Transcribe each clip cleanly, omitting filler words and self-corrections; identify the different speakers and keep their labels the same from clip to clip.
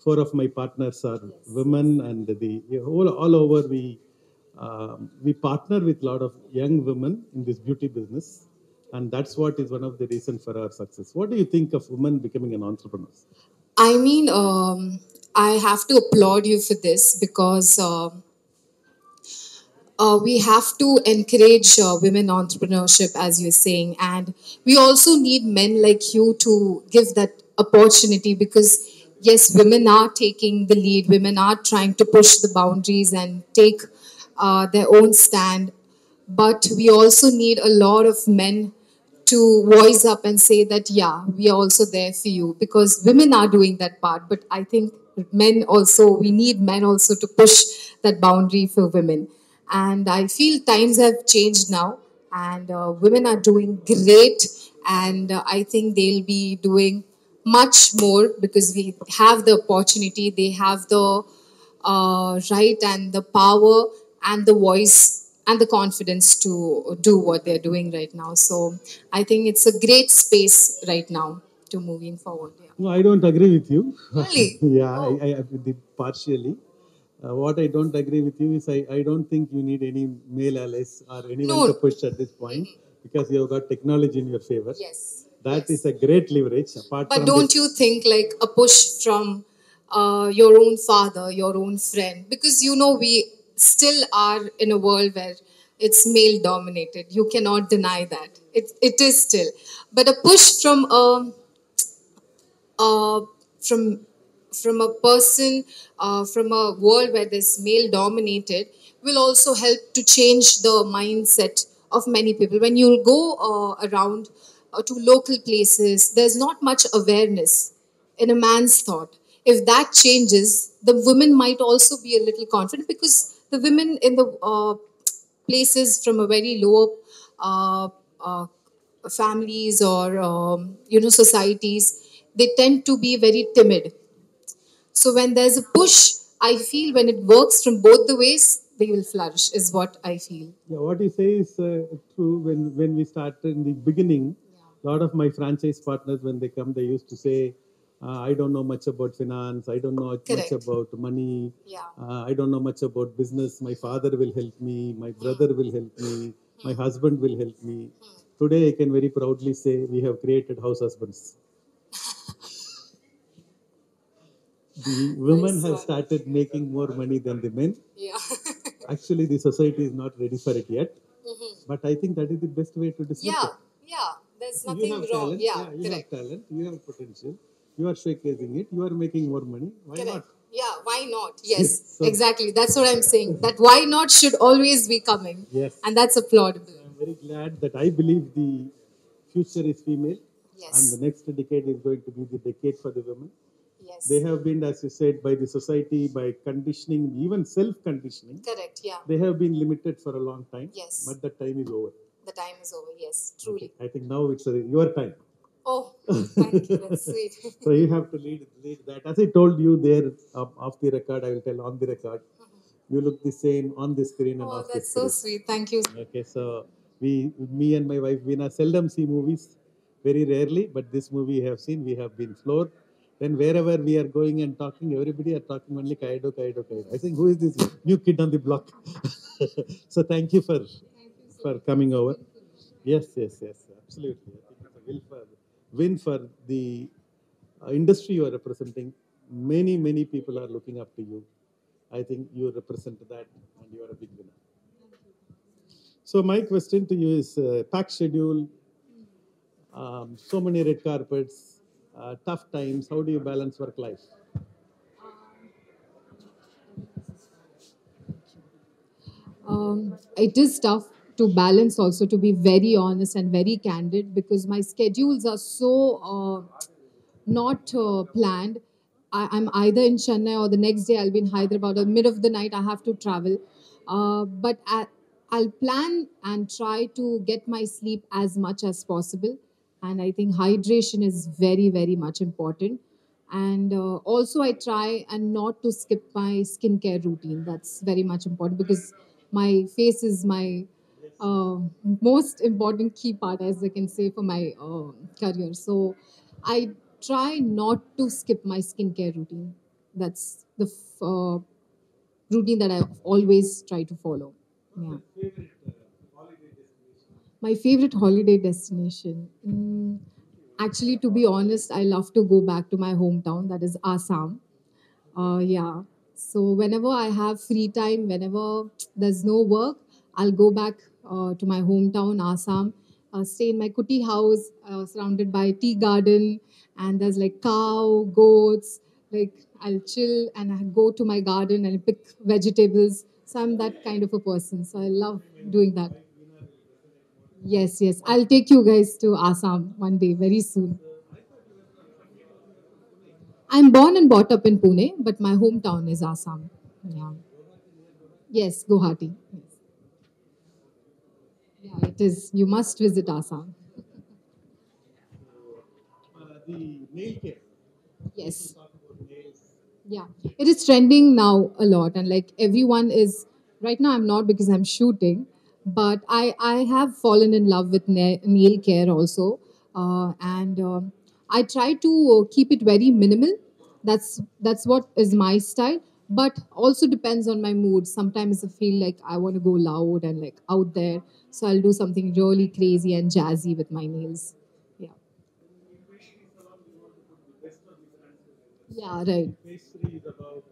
Speaker 1: four of my partners are women, and the all over we partner with a lot of young women in this beauty business, and that's what is one of the reason for our success. What do you think of women becoming an entrepreneur?
Speaker 2: I mean, I have to applaud you for this because we have to encourage women entrepreneurship, as you're saying, and we also need men like you to give that opportunity because, yes, women are taking the lead, women are trying to push the boundaries and take their own stand. But we also need a lot of men to voice up and say that, yeah, we are also there for you because women are doing that part. But I think men also, we need men also to push that boundary for women. And I feel times have changed now, and women are doing great. And I think they'll be doing much more because we have the opportunity, they have the right and the power and the voice and the confidence to do what they're doing right now. So I think it's a great space right now to moving forward. Yeah.
Speaker 1: No, I don't agree with you.
Speaker 2: Really?
Speaker 1: Yeah,
Speaker 2: Oh.
Speaker 1: I did partially. What I don't agree with you is I don't think you need any male allies or anyone to
Speaker 2: No.
Speaker 1: push at this point because you have got technology in your favor.
Speaker 2: Yes.
Speaker 1: That
Speaker 2: Yes.
Speaker 1: is a great leverage. Apart
Speaker 2: But
Speaker 1: from
Speaker 2: don't
Speaker 1: this,
Speaker 2: you think like a push from your own father, your own friend? Because you know we still are in a world where it's male dominated. You cannot deny that. It is still. But a push uh, from from a person from a world where this male dominated will also help to change the mindset of many people. When you go around to local places, there's not much awareness in a man's thought. If that changes, the women might also be a little confident because the women in the places from a very lower uh, uh, families or societies, they tend to be very timid. So when there's a push, I feel when it works from both the ways, they will flourish, is what I feel.
Speaker 1: yeah, what you say is true. When we started in the beginning, a lot of my franchise partners, when they come, they used to say, "I don't know much about finance. I don't know much
Speaker 2: Correct.
Speaker 1: about money.
Speaker 2: Yeah.
Speaker 1: I don't know much about business. My father will help me. My brother will help me. My husband will help me." Today, I can very proudly say we have created house husbands. The women
Speaker 2: Nice
Speaker 1: have
Speaker 2: one.
Speaker 1: started making more money than the men.
Speaker 2: Yeah.
Speaker 1: Actually, the society is not ready for it yet. But I think that is the best way to disrupt
Speaker 2: Yeah.
Speaker 1: it.
Speaker 2: Yeah. There's
Speaker 1: You
Speaker 2: nothing
Speaker 1: have
Speaker 2: wrong.
Speaker 1: talent.
Speaker 2: Yeah.
Speaker 1: Yeah, you have
Speaker 2: Correct.
Speaker 1: talent. You have potential. You are showcasing it. You are making more money. Why not?
Speaker 2: Correct. Yeah. Why not? Yes.
Speaker 1: So,
Speaker 2: Exactly. That's what I'm saying. That why not should always be coming.
Speaker 1: yes,
Speaker 2: And that's applaudable.
Speaker 1: I'm very glad that I believe the future is female, and the
Speaker 2: Yes.
Speaker 1: next decade is going to be the decade for the women. They
Speaker 2: Yes.
Speaker 1: have been, as you said, by the society, by conditioning, even self-conditioning.
Speaker 2: Correct. Yeah.
Speaker 1: They have been limited for a long time,
Speaker 2: Yes.
Speaker 1: but the time is over.
Speaker 2: The time is over. Yes.
Speaker 1: Okay,
Speaker 2: Truly.
Speaker 1: I think now it's your time.
Speaker 2: Oh, thank you. That's sweet.
Speaker 1: So you have to lead that. As I told you there off the record, I will tell on the record. You look the same on the screen and
Speaker 2: Oh,
Speaker 1: off the
Speaker 2: that's so
Speaker 1: screen.
Speaker 2: sweet. Thank you.
Speaker 1: Okay, so me and my wife, we now seldom see movies, very rarely. But this movie we have seen. We have been floored. Then wherever we are going and talking, everybody are talking only Kaido, Kaido, Kaido. I think who is this new kid on the block? So thank you for coming over. Yes, yes, yes, absolutely. I think it's a win for the industry you are representing. Many people are looking up to you. I think you represent that, and you are a big winner. So my question to you is: packed schedule, so many red carpets, tough times. How do you balance work life?
Speaker 2: It is tough to balance also, to be very honest and very candid, because my schedules are so not planned. I'm either in Chennai or the next day I'll be in Hyderabad, or mid of the night I have to travel. But I'll plan and try to get my sleep as much as possible. And I think hydration is very, very much important. And also, I try and not to skip my skincare routine. That's very much important because my face is my uh, most important key part, as I can say, for my career. So I try not to skip my skincare routine. That's the routine that I always try to follow. Yeah. My favorite holiday destination. Actually, to be honest, I love to go back to my hometown, that is Assam. Yeah. So whenever I have free time, whenever there's no work, I'll go back to my hometown, Assam, stay in my kuti house, surrounded by tea garden, and there's like cow, goats. Like I'll chill and I go to my garden and pick vegetables. So I'm that kind of a person. So I love doing that. Yes, yes. I'll take you guys to Assam one day, very soon. I'm born and brought up in Pune, but my hometown is Assam. Yeah. Yes, Guwahati. Yes. Yeah, it is. You must visit Assam.
Speaker 1: The nail care.
Speaker 2: Yes.
Speaker 1: Talk about nails.
Speaker 2: Yeah. It is trending now a lot, and like everyone is right now. I'm not because I'm shooting, but I have fallen in love with nail care also, and I try to keep it very minimal. That's what is my style. But also depends on my mood. Sometimes I feel like I want to go loud and like out there, so I'll do something really crazy and jazzy with my nails. Yeah. Yeah. Right.
Speaker 1: Pastry is about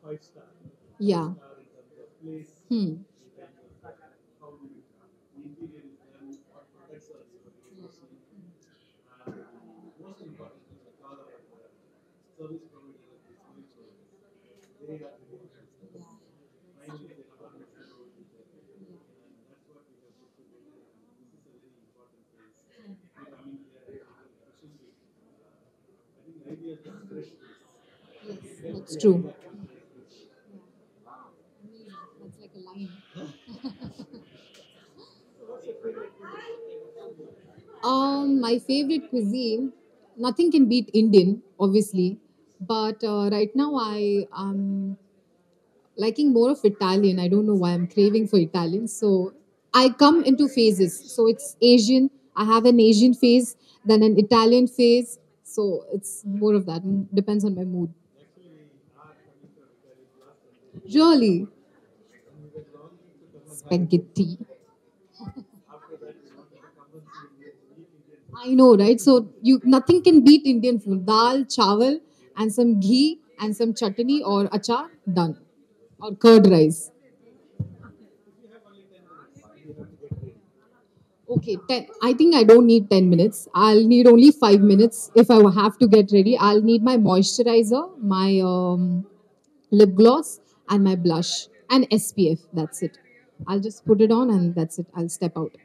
Speaker 1: 5 star.
Speaker 2: Yeah.
Speaker 1: Star in terms of place,
Speaker 2: Hmm.
Speaker 1: in terms of how the interior is done, what products are used, and most important is the color of the service provider of this new service. They are the ones who finally they have understood what is there. And that's what we have put together. And this is a very important place. We coming here, pushing it. I think the idea is to fresh this.
Speaker 2: Yes,
Speaker 1: Get
Speaker 2: that's
Speaker 1: the
Speaker 2: true.
Speaker 1: idea from this.
Speaker 2: That's like a line. My favorite cuisine, nothing can beat Indian, obviously. But right now, I am liking more of Italian. I don't know why I'm craving for Italian. So I come into phases. So it's Asian. I have an Asian phase, then an Italian phase. So it's more of that. Depends on my mood.
Speaker 1: Actually, our coming from Italy last Sunday,
Speaker 2: Really,
Speaker 1: and we were longing to come and have Indian food.
Speaker 2: spaghetti.
Speaker 1: After that, we wanted to come and see Indian, eat Indian food.
Speaker 2: I know, right? So you nothing can beat Indian food. Dal, chawal, and some ghee and some chutney or achar, done. Or curd rice.
Speaker 1: If you have only 10 minutes, you have to get ready.
Speaker 2: Okay, 10. I think I don't need 10 minutes. I'll need only 5 minutes if I have to get ready. I'll need my moisturizer, my lip gloss, and my blush and SPF. That's it. I'll just put it on and that's it. I'll step out.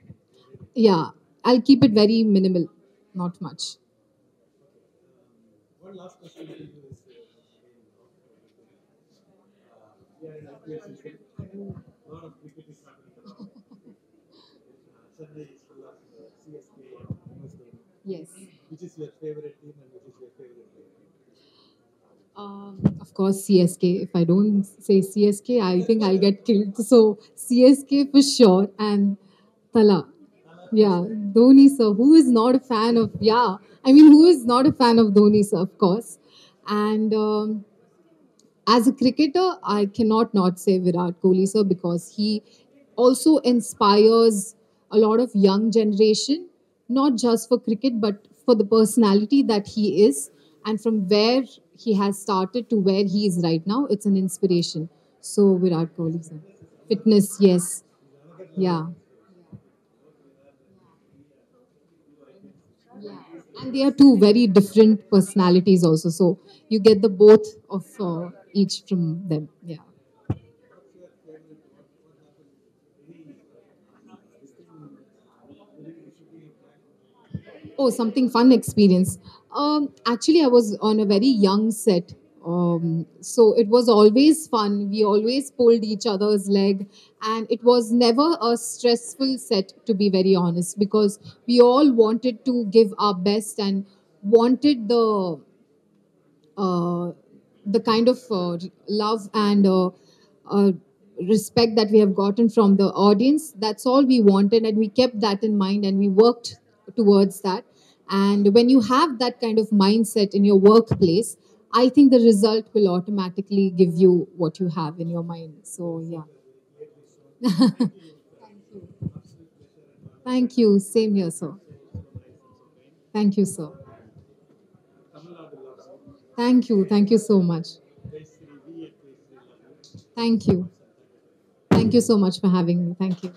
Speaker 2: Yeah, I'll keep it very minimal, not much.
Speaker 1: One last question to you is we are in IPL season. A lot of cricket is happening around. Chennai is full of CSK and MS Dhoni.
Speaker 2: Yes.
Speaker 1: Which is your favorite team and which is your favorite player?
Speaker 2: Of course, CSK. If I don't say CSK, I think I'll get killed. So CSK for sure, and Tala. Yeah, Dhoni sir. Who is not a fan of? Yeah, I mean, who is not a fan of Dhoni sir? Of course. And as a cricketer, I cannot not say Virat Kohli sir because he also inspires a lot of young generation, not just for cricket but for the personality that he is, and from where he has started to where he is right now. It's an inspiration. So Virat Kohli sir, fitness, yes, yeah. Yeah, and they are two very different personalities also. So you get the both of each from them. Yeah.
Speaker 1: What's your favorite? What happened? Any this thing during the shooting of that?
Speaker 2: Oh, something fun experience. Actually, I was on a very young set. So it was always fun. We always pulled each other's leg, and it was never a stressful set, to be very honest, because we all wanted to give our best and wanted uh, the kind of love and uh, respect that we have gotten from the audience. That's all we wanted, and we kept that in mind and we worked towards that. And when you have that kind of mindset in your workplace, I think the result will automatically give you what you have in your mind. So, yeah. Thank you. Same here, sir. Thank you, sir. Thank you. Thank you so much. Thank you. Thank you so much for having me. Thank you.